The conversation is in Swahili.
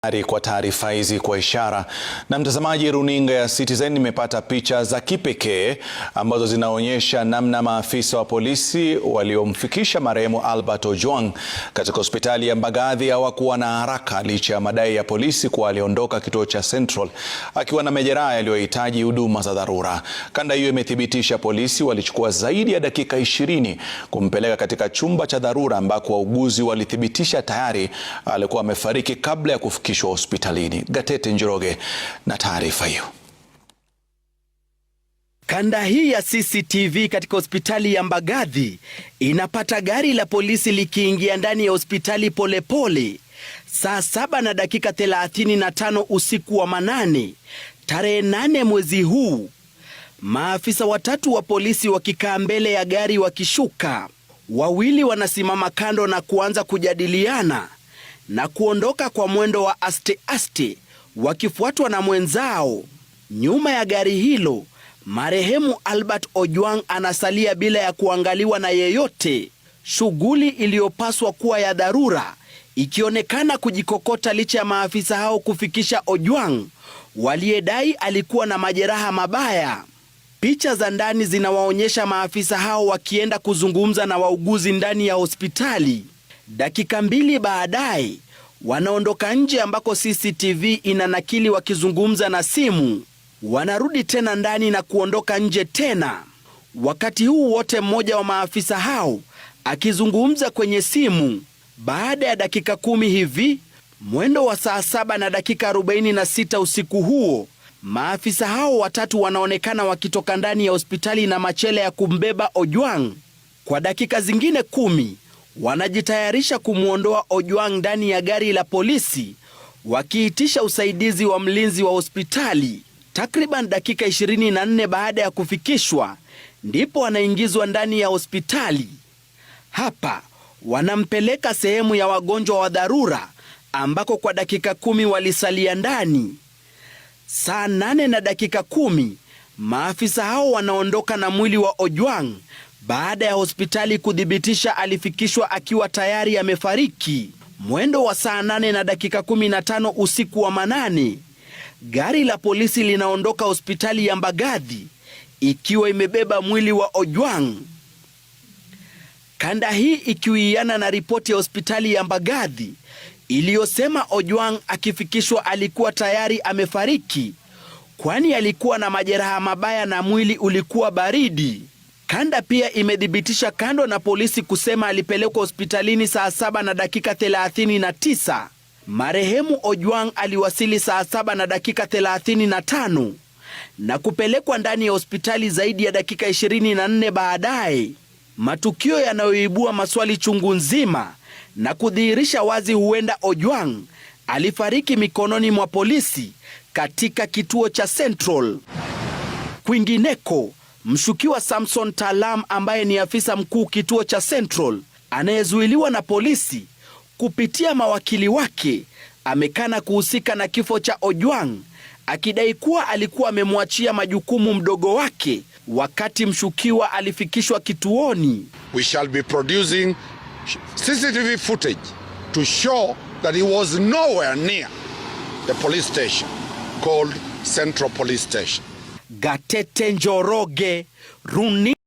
Kwa taarifa hizi kwa ishara. Na mtazamaji, runinga ya Citizen imepata picha za kipekee ambazo zinaonyesha namna maafisa wa polisi waliomfikisha marehemu Albert Ojwang katika hospitali ya Mbagathi hawakuwa na haraka licha ya madai ya polisi kuwa aliondoka kituo cha Central akiwa na majeraha yaliyohitaji huduma za dharura. Kanda hiyo imethibitisha polisi walichukua zaidi ya dakika 20 kumpeleka katika chumba cha dharura ambako wauguzi walithibitisha tayari alikuwa amefariki kabla ya kufikishwa hospitalini. Gatete Njoroge na taarifa hiyo. Kanda hii ya CCTV katika hospitali ya Mbagathi inapata gari la polisi likiingia ndani ya hospitali polepole saa 7 na dakika 35 usiku wa manane tarehe 8 mwezi huu. Maafisa watatu wa polisi wakikaa mbele ya gari wakishuka. Wawili wanasimama kando na kuanza kujadiliana na kuondoka kwa mwendo wa aste wakifuatwa na mwenzao. Nyuma ya gari hilo, marehemu Albert Ojwang anasalia bila ya kuangaliwa na yeyote, shughuli iliyopaswa kuwa ya dharura ikionekana kujikokota licha ya maafisa hao kufikisha Ojwang waliyedai alikuwa na majeraha mabaya. Picha za ndani zinawaonyesha maafisa hao wakienda kuzungumza na wauguzi ndani ya hospitali. Dakika 2 baadaye wanaondoka nje ambako CCTV inanakili wakizungumza na simu. Wanarudi tena ndani na kuondoka nje tena. Wakati huu wote mmoja wa maafisa hao akizungumza kwenye simu. Baada ya dakika 10 hivi, mwendo wa saa 7 na dakika 46 usiku huo, maafisa hao watatu wanaonekana wakitoka ndani ya hospitali na machela ya kumbeba Ojwang. Kwa dakika zingine 10 wanajitayarisha kumwondoa Ojwang ndani ya gari la polisi wakiitisha usaidizi wa mlinzi wa hospitali. Takriban dakika 24 baada ya kufikishwa ndipo anaingizwa ndani ya hospitali. Hapa wanampeleka sehemu ya wagonjwa wa dharura ambako kwa dakika 10 walisalia ndani. Saa 8 na dakika 10 maafisa hao wanaondoka na mwili wa Ojwang baada ya hospitali kuthibitisha alifikishwa akiwa tayari amefariki. Mwendo wa saa 8 na dakika 15 usiku wa manane, gari la polisi linaondoka hospitali ya Mbagathi ikiwa imebeba mwili wa Ojwang. Kanda hii ikiwiana na ripoti ya hospitali ya Mbagathi iliyosema Ojwang akifikishwa alikuwa tayari amefariki, kwani alikuwa na majeraha mabaya na mwili ulikuwa baridi. Kanda pia imethibitisha, kando na polisi kusema alipelekwa hospitalini saa 7 na dakika 39, marehemu Ojwang aliwasili saa 7 na dakika 35 na kupelekwa ndani ya hospitali zaidi ya dakika 24 baadaye. Matukio yanayoibua maswali chungu nzima na kudhihirisha wazi huenda Ojwang alifariki mikononi mwa polisi katika kituo cha Central. Kwingineko, mshukiwa Samson Talam ambaye ni afisa mkuu kituo cha Central anayezuiliwa na polisi kupitia mawakili wake amekana kuhusika na kifo cha Ojwang, akidai kuwa alikuwa amemwachia majukumu mdogo wake wakati mshukiwa alifikishwa kituoni. We shall be producing CCTV footage to show that he was nowhere near the police station called Central Police Station. Gatete Njoroge, runinga